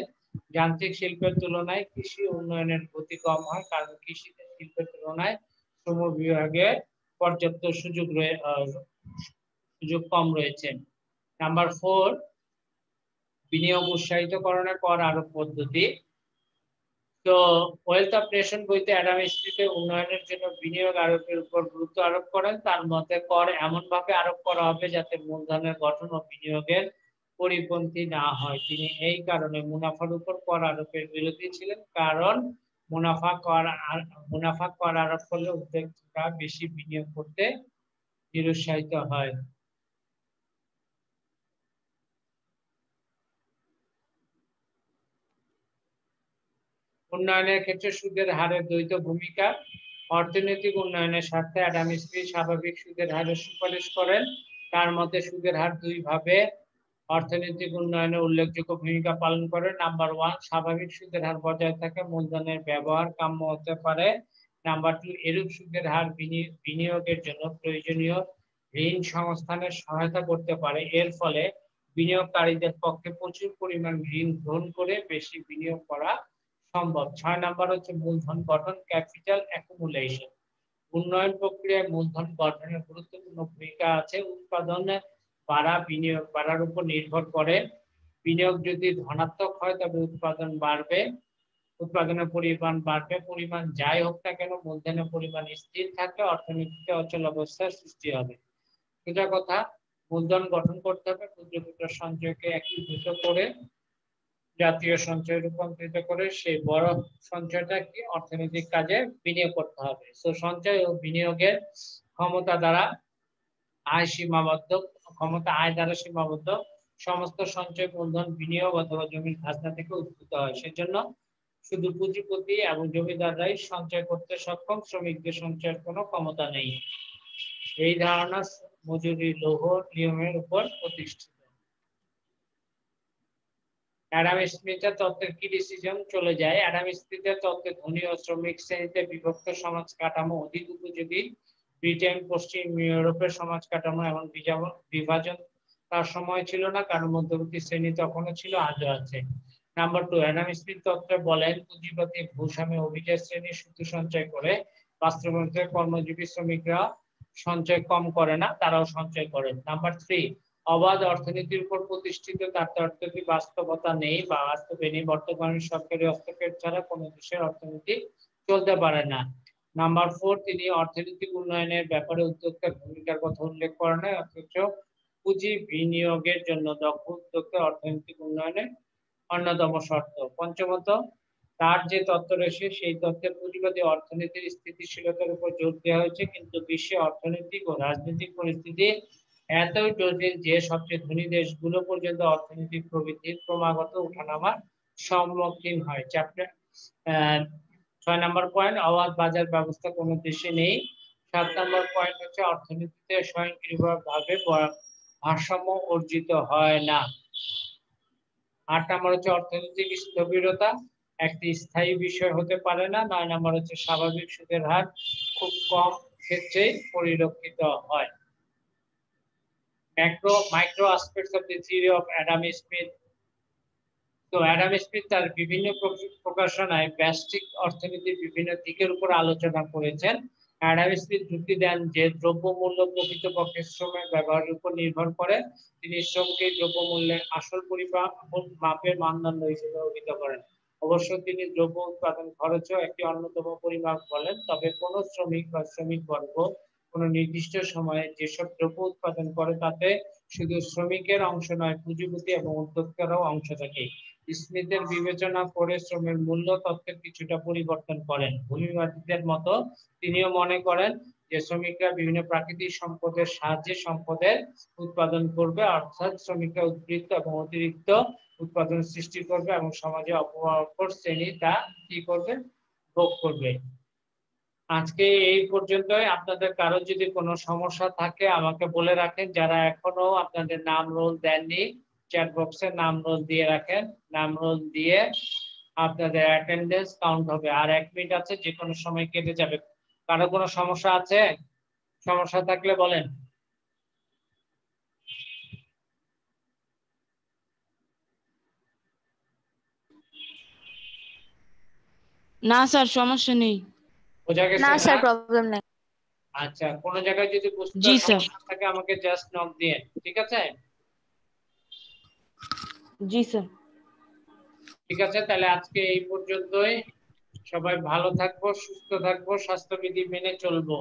যান্ত্রিক শিল্পের তুলনায় কৃষি উন্নয়নের গতি কম হয়, কারণ কৃষিতে শিল্পের তুলনায় শ্রম বিভাগে পর্যাপ্ত সুযোগ কম রয়েছে। নাম্বার 4, বিনিয়োগ উৎসাহিতকরণের কর আরোপ পদ্ধতি। তো ওয়েলথ অফ নেশন বইতে অ্যাডাম স্মিথের উন্নয়নের জন্য বিনিয়োগ আরোপের উপর গুরুত্ব আরোপ করেন। তার মতে কর এমন ভাবে আরোপ করা হবে যাতে মূলধনের গঠন ও বিনিয়োগের পরিপন্থী না হয়। তিনি এই কারণে মুনাফার উপর কর আরোপের বিরোধী ছিলেন, কারণ মুনাফা কর আরোপ করলে উদ্যোক্তারা বেশি বিনিয়োগ করতে নিরুৎসাহিত হয়। উন্নয়নের ক্ষেত্রে সুদের হারের দ্বৈত ভূমিকা। অর্থনৈতিক উন্নয়নের স্বার্থে অ্যাডাম স্মিথ স্বাভাবিক সুদের হারের সুপারিশ করেন। তার মতে সুদের হার দুই ভাবে অর্থনৈতিক উন্নয়নে উল্লেখযোগ্য ভূমিকা পালন করে। নাম্বার 1, স্বাভাবিক সুদের হার বজায় থাকে, মূলধনের ব্যবহার কাম্য হতে পারে। নাম্বার 2, এরূপ সুদের হার বিনিয়োগের জন্য প্রয়োজনীয় ঋণ সংস্থানের সহায়তা করতে পারে। এর ফলে বিনিয়োগকারীদের পক্ষে প্রচুর পরিমাণ ঋণ গ্রহণ করে বেশি বিনিয়োগ করা সম্ভব। 6 নাম্বার হচ্ছে মূলধন গঠন, ক্যাপিটাল অ্যাকুমুলেশন। উন্নয়ন প্রক্রিয়ায় মূলধন গঠনের গুরুত্বপূর্ণ ভূমিকা আছে। উৎপাদনে বাড়া বিনিয়োগ বাড়ার উপর নির্ভর করে। বিনিয়োগ যদি ধনাত্মক হয় তবে উৎপাদন বাড়বে, উৎপাদনের পরিমাণ বাড়বে। পরিমাণ যাই হোক না কেন মূলধনের পরিমাণ স্থির থাকলে অর্থনীতিতে অচলাবস্থার সৃষ্টি হবে। সোজা কথা, মূলধন গঠন করতে হবে, ক্ষুদ্র ক্ষুদ্র সঞ্চয়কে একীভূত করে জাতীয় সঞ্চয়ে রূপান্তরিত করে সেই বড় সঞ্চয়টা কি অর্থনৈতিক কাজে বিনিয়োগ করতে হবে। তো সঞ্চয় ও বিনিয়োগের ক্ষমতা দ্বারা আয় সীমাবদ্ধ, আয় দ্বারা সীমাবদ্ধ। সমস্ত সঞ্চয় মূলধন বিনিয়োগ অথবা জমির খাজনা থেকে উদ্ভূত হয়। সেজন্য শুধু পুঁজিপতি এবং জমিদাররাই সঞ্চয় করতে সক্ষম, শ্রমিকদের সঞ্চয়ের কোনো ক্ষমতা নেই। এই ধারণা মজুরি লৌহ নিয়মের উপর প্রতিষ্ঠিত। অ্যাডাম স্মিথের তত্ত্বের কি ডিসিশন চলে যায়? অ্যাডাম স্মিথের তত্ত্বে ধনী ও শ্রমিক শ্রেণীতে বিভক্ত সমাজ কাঠামো অধিক উপযোগী। ব্রিটেন, পশ্চিম ইউরোপের সমাজ কাঠামো এমন বিভাজন তার সময় ছিল না, কারণ মধ্যবর্তী শ্রেণী তখনও ছিল, আজও আছে। নাম্বার 2, অ্যাডাম স্মিথ তত্ত্বে বলেন পুঁজিপতি ভূস্বামী অভিজাত শ্রেণী সুদ সঞ্চয় করে। বাস্তবে কর্মজীবী শ্রমিকরা সঞ্চয় কম করে না, তারাও সঞ্চয় করেন। নাম্বার 3, অবাধ অর্থনীতির উপর প্রতিষ্ঠিত তাত্ত্বিক বাস্তবতা নেই বা বাস্তবে নেই। বর্তমানে সরকারি হস্তক্ষেপ ছাড়া কোনো দেশের অর্থনীতি চলতে পারে না। নাম্বার 4, তিনি অর্থনৈতিক উন্নয়নের ব্যাপারে উদ্যোক্তার ভূমিকার কথা উল্লেখ করেন নাই, অথচ পুঁজি বিনিয়োগের জন্য দক্ষ উদ্যোক্তা অর্থনৈতিক উন্নয়নের অন্যতম শর্ত। পঞ্চমত, তার যে তত্ত্ব রয়েছে সেই তত্ত্বে পুঁজিবাদী অর্থনীতির স্থিতিশীলতার উপর জোর দেওয়া হয়েছে, কিন্তু বিশ্বে অর্থনৈতিক ও রাজনৈতিক পরিস্থিতি এতই জটিল যে সবচেয়ে ধনী দেশগুলো পর্যন্ত অর্থনৈতিক প্রবৃদ্ধির ক্রমাগত ওঠানামার সম্মুখীন হয়। চ্যাপ্টার 6 নম্বর পয়েন্ট, অবাধ বাজার ব্যবস্থা কোনো দেশে নেই। 7 নম্বর পয়েন্ট হচ্ছে অর্থনীতিতে স্বয়ংক্রিয়ভাবে ভারসাম্য অর্জিত হয় না। 8 নম্বর হচ্ছে অর্থনৈতিক স্থবিরতা একটি স্থায়ী বিষয় হতে পারে না। 9 নম্বর হচ্ছে স্বাভাবিক সুদের হার খুব কম ক্ষেত্রেই পরিলক্ষিত হয়। Micro aspects of the theory of Adam Smith. তো অ্যাডাম স্মিথ তার বিভিন্ন প্রকাশনায় ব্যষ্টিক অর্থনীতির বিভিন্ন দিকের উপর আলোচনা করেছেন। অ্যাডাম স্মিথ যুক্তি দেন যে দ্রব্যমূল্য প্রকৃতপক্ষে শ্রমের ব্যবহারের উপর নির্ভর করে। তিনি শ্রমকে দ্রব্যমূল্যের আসল মাপের মানদণ্ড হিসেবে অভিহিত করেন। অবশ্য তিনি দ্রব্য উৎপাদন খরচও একটি অন্যতম পরিমাপ বলেন। তবে কোন শ্রমিক বা শ্রমিক বর্গ কোন নির্দিষ্ট সময়ে যেসব দ্রব্য উৎপাদন করে তাতে শুধু শ্রমিকের অংশ নয়, পুঁজিপতি এবং উদ্যোক্তারাও অংশ থাকে। স্মিথের বিবেচনা করে শ্রমের মূল্য তত্ত্বের কিছুটা পরিবর্তন করেন। ভূমিবাদীদের মতো তিনিও মনে করেন যে শ্রমিকরা বিভিন্ন প্রাকৃতিক সম্পদের সাহায্যে সম্পদের উৎপাদন করবে, অর্থাৎ শ্রমিকরা উদ্বৃত্ত এবং অতিরিক্ত উৎপাদন সৃষ্টি করবে এবং সমাজে অপর শ্রেণী তা কি করবে, ভোগ করবে। আজকে এই পর্যন্তই। আপনাদের কারো যদি কোনো সমস্যা থাকে আমাকে বলে রাখেন। যারা এখনো আপনাদের নাম রোল দেননি চ্যাট বক্সে নাম রোল দিয়ে রাখেন। নাম রোল দিয়ে আপনাদের অ্যাটেন্ডেন্স কাউন্ট হবে। আর 1 মিনিট আছে, যে কোনো সময় কেটে যাবে। কারো কোনো সমস্যা আছে? সমস্যা থাকলে বলেন।
না স্যার, সমস্যা নেই।
বোঝা গেছে
না
না?
স্যার, প্রবলেম নেই।
আচ্ছা, কোনো জায়গায় যদি বুঝতে
জি স্যার।
সমস্যা থাকে আমাকে জাস্ট নক দিন, ঠিক আছে?
জি স্যার।
ঠিক আছে, তাহলে আজকে এই পর্যন্তই। সবাই ভালো থাকবো, সুস্থ থাকবো, স্বাস্থ্যবিধি মেনে চলবো।